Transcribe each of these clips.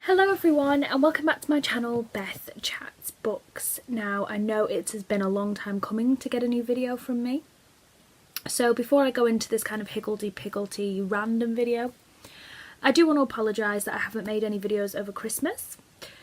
Hello everyone and welcome back to my channel, Beth Chats Books. Now I know it has been a long time coming to get a new video from me. So before I go into this kind of higgledy-piggledy random video, I do want to apologise that I haven't made any videos over Christmas.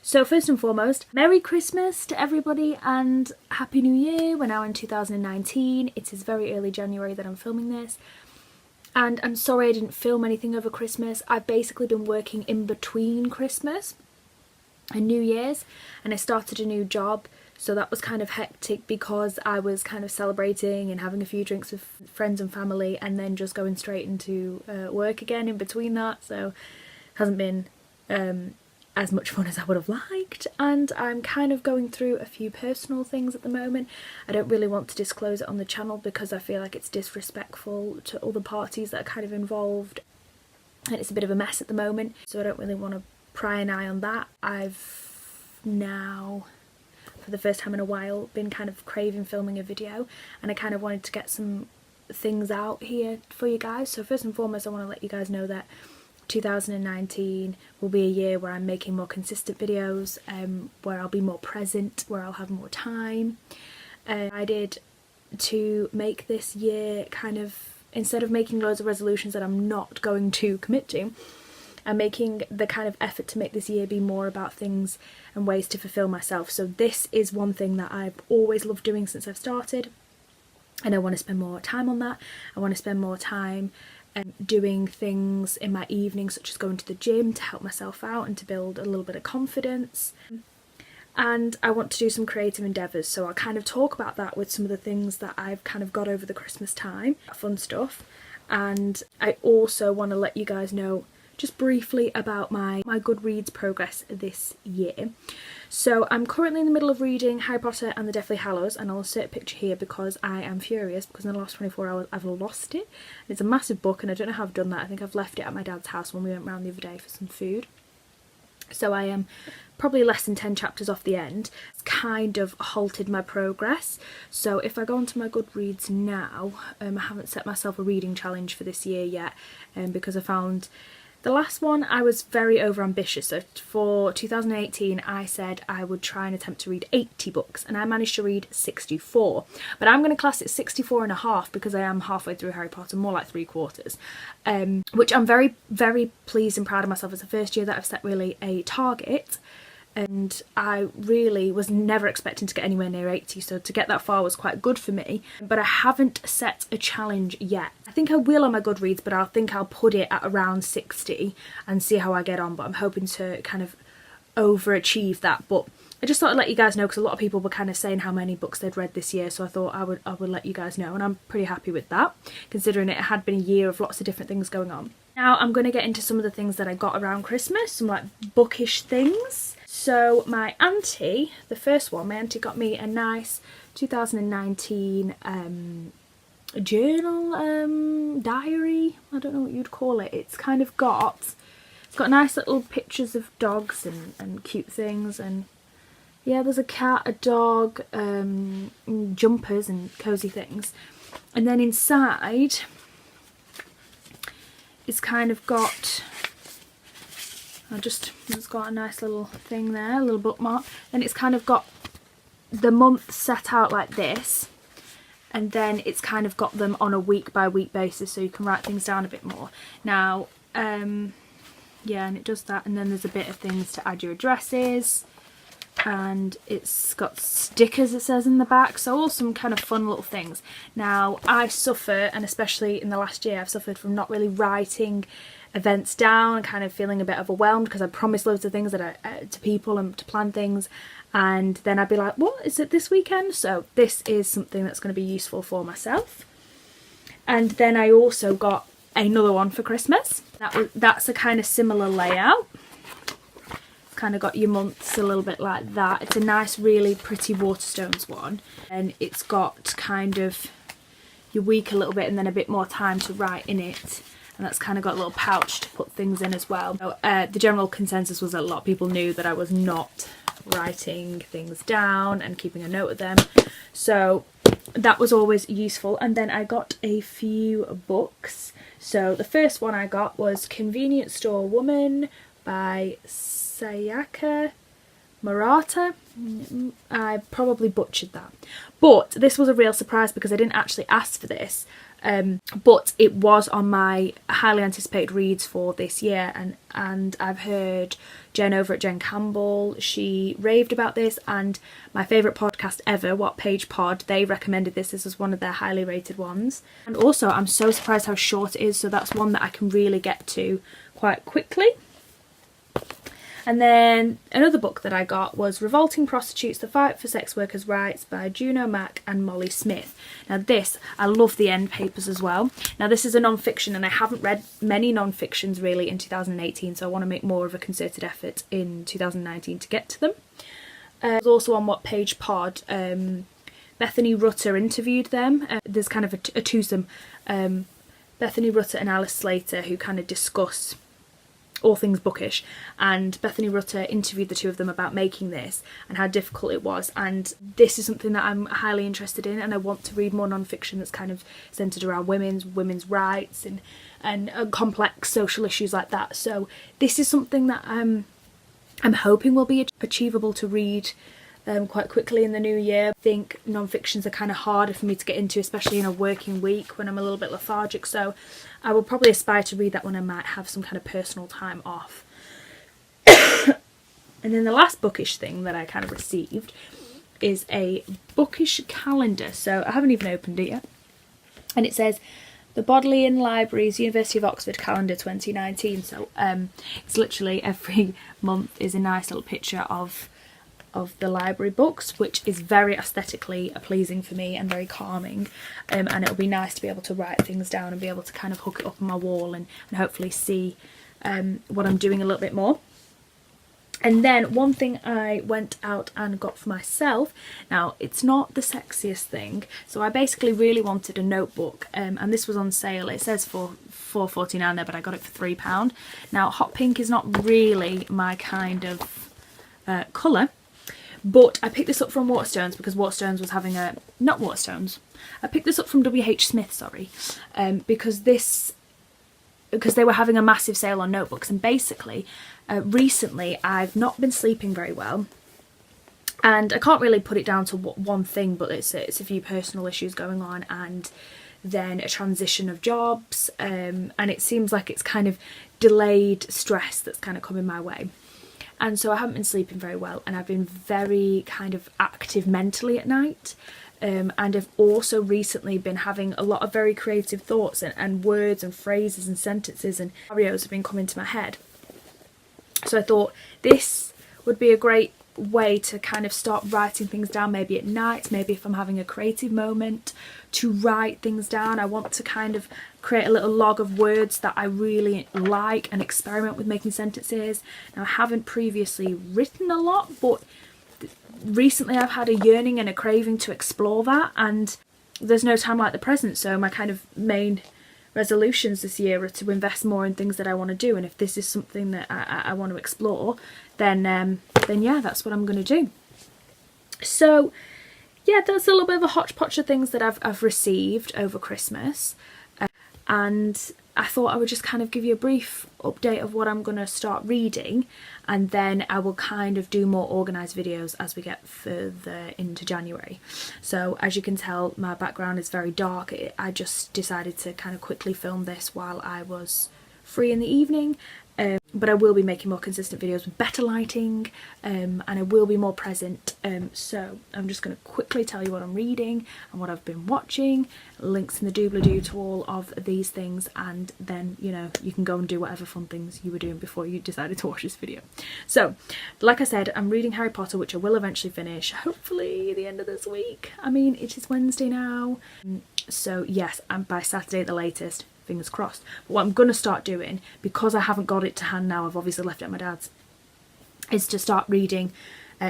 So first and foremost, Merry Christmas to everybody and Happy New Year. We're now in 2019. It is very early January that I'm filming this. And I'm sorry I didn't film anything over Christmas. I've basically been working in between Christmas and New Year's, and I started a new job, so that was kind of hectic because I was kind of celebrating and having a few drinks with friends and family and then just going straight into work again in between that, so it hasn't been as much fun as I would have liked, and I'm kind of going through a few personal things at the moment. I don't really want to disclose it on the channel because I feel like it's disrespectful to all the parties that are kind of involved, and it's a bit of a mess at the moment, so I don't really want to pry an eye on that. I've now, for the first time in a while, been kind of craving filming a video, and I kind of wanted to get some things out here for you guys. So first and foremost, I want to let you guys know that 2019 will be a year where I'm making more consistent videos, where I'll be more present, where I'll have more time. I did to make this year kind of, instead of making loads of resolutions that I'm not going to commit to, I'm making the kind of effort to make this year be more about things and ways to fulfill myself. So this is one thing that I've always loved doing since I've started, and I want to spend more time on that. I want to spend more time doing things in my evenings, such as going to the gym to help myself out and to build a little bit of confidence. And I want to do some creative endeavours, so I'll kind of talk about that with some of the things that I've kind of got over the Christmas time, fun stuff. And I also want to let you guys know just briefly about my Goodreads progress this year. So I'm currently in the middle of reading Harry Potter and the Deathly Hallows, and I'll insert a picture here because I am furious because in the last 24 hours I've lost it. It's a massive book and I don't know how I've done that. I think I've left it at my dad's house when we went round the other day for some food. So I am probably less than 10 chapters off the end. It's kind of halted my progress. So if I go onto my Goodreads now, I haven't set myself a reading challenge for this year yet, because I found the last one I was very overambitious. So for 2018 I said I would try and attempt to read 80 books, and I managed to read 64. But I'm going to class it 64 and a half because I am halfway through Harry Potter, more like 3/4. Which I'm very, very pleased and proud of myself. It's the first year that I've set really a target, and I really was never expecting to get anywhere near 80, so to get that far was quite good for me. But I haven't set a challenge yet. I think I will on my Goodreads, but I think I'll put it at around 60 and see how I get on, but I'm hoping to kind of overachieve that. But I just thought I'd let you guys know because a lot of people were kind of saying how many books they'd read this year, so I thought I would let you guys know, and I'm pretty happy with that, considering it had been a year of lots of different things going on. Now I'm going to get into some of the things that I got around Christmas, some like bookish things. So my auntie, the first one, my auntie got me a nice 2019 journal, diary, I don't know what you'd call it. It's got nice little pictures of dogs and cute things, and yeah, there's a cat, a dog, jumpers and cosy things. And then inside it's kind of got, it's got a nice little thing there, a little bookmark, and it's kind of got the months set out like this, and then it's kind of got them on a week by week basis, so you can write things down a bit more. Now, yeah, and it does that, and then there's a bit of things to add your addresses, and it's got stickers, it says in the back, so all some kind of fun little things. Now I suffer, and especially in the last year I've suffered from not really writing events down and kind of feeling a bit overwhelmed because I promise loads of things that to people and to plan things, and then I'd be like, what, is it this weekend? So this is something that's going to be useful for myself. And then I also got another one for Christmas. That's a kind of similar layout. Kind of got your months a little bit like that. It's a nice, really pretty Waterstones one, and it's got kind of your week a little bit and then a bit more time to write in it, and that's kind of got a little pouch to put things in as well. So, the general consensus was that a lot of people knew that I was not writing things down and keeping a note of them, so that was always useful. And then I got a few books. So the first one I got was Convenience Store Woman by Sayaka Murata. I probably butchered that, but this was a real surprise because I didn't actually ask for this, but it was on my highly anticipated reads for this year, and I've heard Jen over at Jen Campbell, she raved about this, and my favourite podcast ever, What Page Pod, they recommended this as one of their highly rated ones. And also I'm so surprised how short it is, so that's one that I can really get to quite quickly. And then another book that I got was Revolting Prostitutes, The Fight for Sex Workers' Rights by Juno Mack and Molly Smith. Now this, I love the end papers as well. Now this is a non-fiction, and I haven't read many non-fictions really in 2018, so I want to make more of a concerted effort in 2019 to get to them. It was also on What Page Pod. Bethany Rutter interviewed them. There's kind of a twosome. Bethany Rutter and Alice Slater, who kind of discuss all things Bookish, and Bethany Rutter interviewed the two of them about making this and how difficult it was, and this is something that I'm highly interested in, and I want to read more non-fiction that's kind of centred around women's rights and complex social issues like that. So this is something that I'm hoping will be achievable to read quite quickly in the new year. I think non-fictions are kind of harder for me to get into, especially in a working week when I'm a little bit lethargic, so I will probably aspire to read that when I might have some kind of personal time off. And then the last bookish thing that I kind of received is a bookish calendar, so I haven't even opened it yet, and it says the Bodleian Libraries University of Oxford calendar 2019, so it's literally every month is a nice little picture of the library books, which is very aesthetically pleasing for me and very calming, and it'll be nice to be able to write things down and be able to kind of hook it up on my wall and hopefully see what I'm doing a little bit more. And then one thing I went out and got for myself, now it's not the sexiest thing, so I basically really wanted a notebook, and this was on sale. It says for £4.49 there, but I got it for £3. Now hot pink is not really my kind of colour, but I picked this up from Waterstones because Waterstones was having a... not Waterstones. I picked this up from WH Smith, sorry, because they were having a massive sale on notebooks, and basically recently I've not been sleeping very well, and I can't really put it down to one thing, but it's a few personal issues going on, and then a transition of jobs, and it seems like it's kind of delayed stress that's kind of coming my way. And so I haven't been sleeping very well, and I've been very kind of active mentally at night, and I've also recently been having a lot of very creative thoughts and words and phrases and sentences and scenarios have been coming to my head. So I thought this would be a great way to kind of start writing things down, maybe at night, maybe if I'm having a creative moment, to write things down. I want to kind of create a little log of words that I really like and experiment with making sentences. Now I haven't previously written a lot, but recently I've had a yearning and a craving to explore that, and there's no time like the present, so my kind of main resolutions this year are to invest more in things that I want to do, and if this is something that I want to explore, then yeah, that's what I'm going to do. So yeah, that's a little bit of a hodgepodge of things that I've received over Christmas, and I thought I would just kind of give you a brief update of what I'm going to start reading, and then I will kind of do more organised videos as we get further into January. So as you can tell, my background is very dark. I just decided to kind of quickly film this while I was free in the evening, but I will be making more consistent videos with better lighting, and I will be more present, so I'm just going to quickly tell you what I'm reading and what I've been watching, links in the doobly-doo to all of these things, and then, you know, you can go and do whatever fun things you were doing before you decided to watch this video. So like I said, I'm reading Harry Potter, which I will eventually finish, hopefully the end of this week. I mean, it is Wednesday now, so yes, and by Saturday at the latest, fingers crossed. But what I'm going to start doing, because I haven't got it to hand now, I've obviously left it at my dad's, is to start reading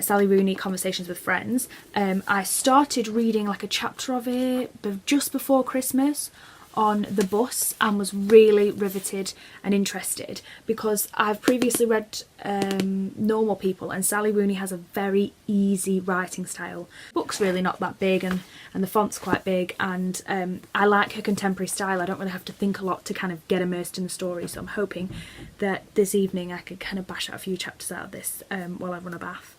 Sally Rooney, Conversations with Friends. I started reading like a chapter of it just before Christmas on the bus and was really riveted and interested, because I've previously read Normal People, and Sally Rooney has a very easy writing style. The book's really not that big, and the font's quite big, and I like her contemporary style. I don't really have to think a lot to kind of get immersed in the story, so I'm hoping that this evening I could kind of bash out a few chapters out of this while I run a bath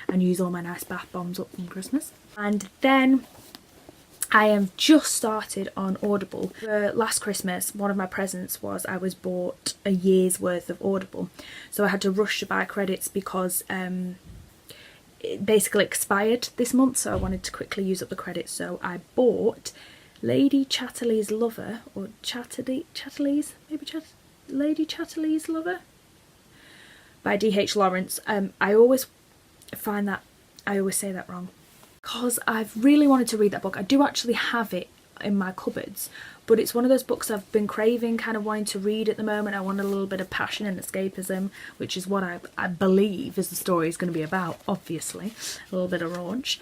and use all my nice bath bombs up from Christmas. And then I have just started on Audible. Last Christmas, one of my presents was I was bought a year's worth of Audible. So I had to rush to buy credits because it basically expired this month, so I wanted to quickly use up the credits. So I bought Lady Chatterley's Lover, or Chatterley's, maybe Lady Chatterley's Lover by D.H. Lawrence. I always say that wrong, because I've really wanted to read that book. I do actually have it in my cupboards, but it's one of those books I've been craving, kind of wanting to read at the moment. I want a little bit of passion and escapism, which is what I believe is the story is going to be about, obviously. A little bit of raunch.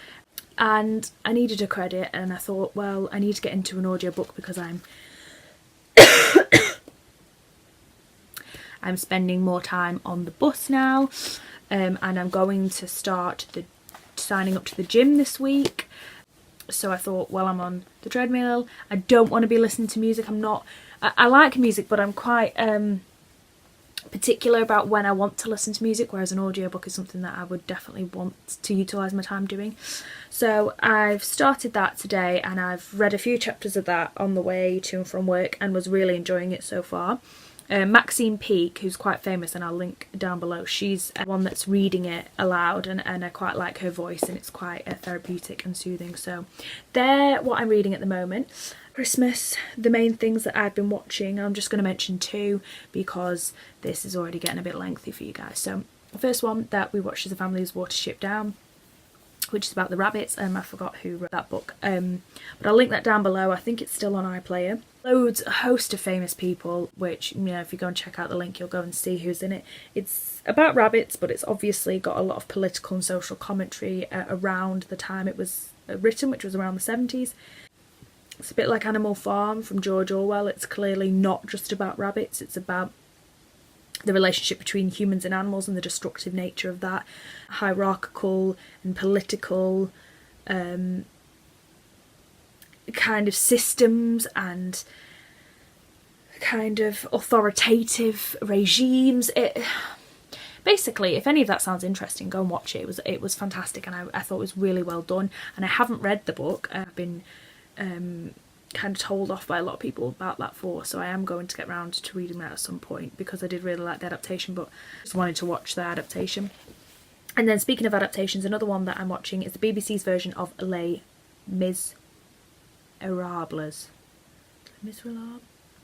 And I needed a credit, and I thought, well, I need to get into an audiobook because I'm spending more time on the bus now, and I'm going to start signing up to the gym this week. So I thought, well, I'm on the treadmill, I don't want to be listening to music. I like music, but I'm quite particular about when I want to listen to music, whereas an audiobook is something that I would definitely want to utilise my time doing. So I've started that today, and I've read a few chapters of that on the way to and from work, and was really enjoying it so far. Maxine Peake, who's quite famous, and I'll link down below, she's one that's reading it aloud, and I quite like her voice, and it's quite therapeutic and soothing. So they're what I'm reading at the moment. Christmas, the main things that I've been watching, I'm just going to mention two because this is already getting a bit lengthy for you guys. So the first one that we watched as a family is Watership Down, which is about the rabbits. I forgot who wrote that book, but I'll link that down below. I think it's still on iPlayer. A host of famous people, which, you know, if you go and check out the link, you'll go and see who's in it. It's about rabbits, but it's obviously got a lot of political and social commentary around the time it was written, which was around the 70s. It's a bit like Animal Farm from George Orwell. It's clearly not just about rabbits, it's about the relationship between humans and animals and the destructive nature of that, hierarchical and political kind of systems and kind of authoritative regimes. Basically, if any of that sounds interesting, go and watch it. It was fantastic, and I thought it was really well done. And I haven't read the book. I've been kind of told off by a lot of people about that so I am going to get round to reading that at some point, because I did really like the adaptation, but just wanted to watch the adaptation. And then, speaking of adaptations, another one that I'm watching is the BBC's version of Les Miserables.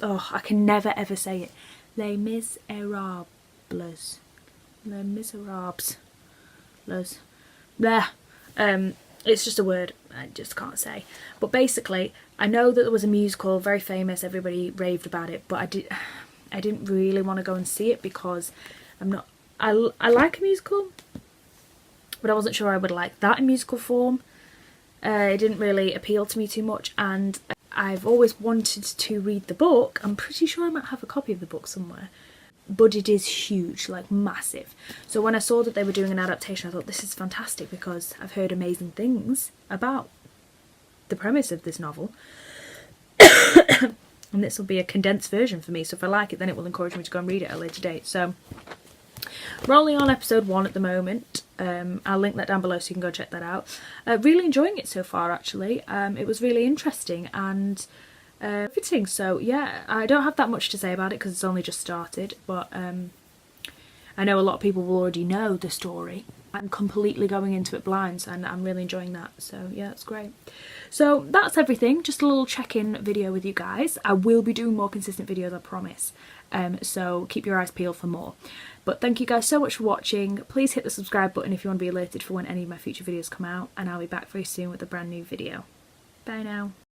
Oh, I can never ever say it. Les Miserables. Les Miserables. Les. Blah. It's just a word I just can't say. But basically, I know that there was a musical, very famous, everybody raved about it, but I didn't really want to go and see it because I like a musical, but I wasn't sure I would like that in musical form. It didn't really appeal to me too much, and I've always wanted to read the book. I'm pretty sure I might have a copy of the book somewhere, but it is huge, like massive. So when I saw that they were doing an adaptation, I thought this is fantastic, because I've heard amazing things about the premise of this novel. And this will be a condensed version for me, so if I like it, then it will encourage me to go and read it at a later date. So we're only on episode 1 at the moment. I'll link that down below so you can go check that out. Really enjoying it so far, actually. It was really interesting and everything. So yeah, I don't have that much to say about it because it's only just started, but I know a lot of people will already know the story. I'm completely going into it blind, and I'm really enjoying that. So yeah, it's great. So that's everything. Just a little check-in video with you guys. I will be doing more consistent videos, I promise. So keep your eyes peeled for more. But thank you guys so much for watching. Please hit the subscribe button if you want to be alerted for when any of my future videos come out, and I'll be back very soon with a brand new video. Bye now.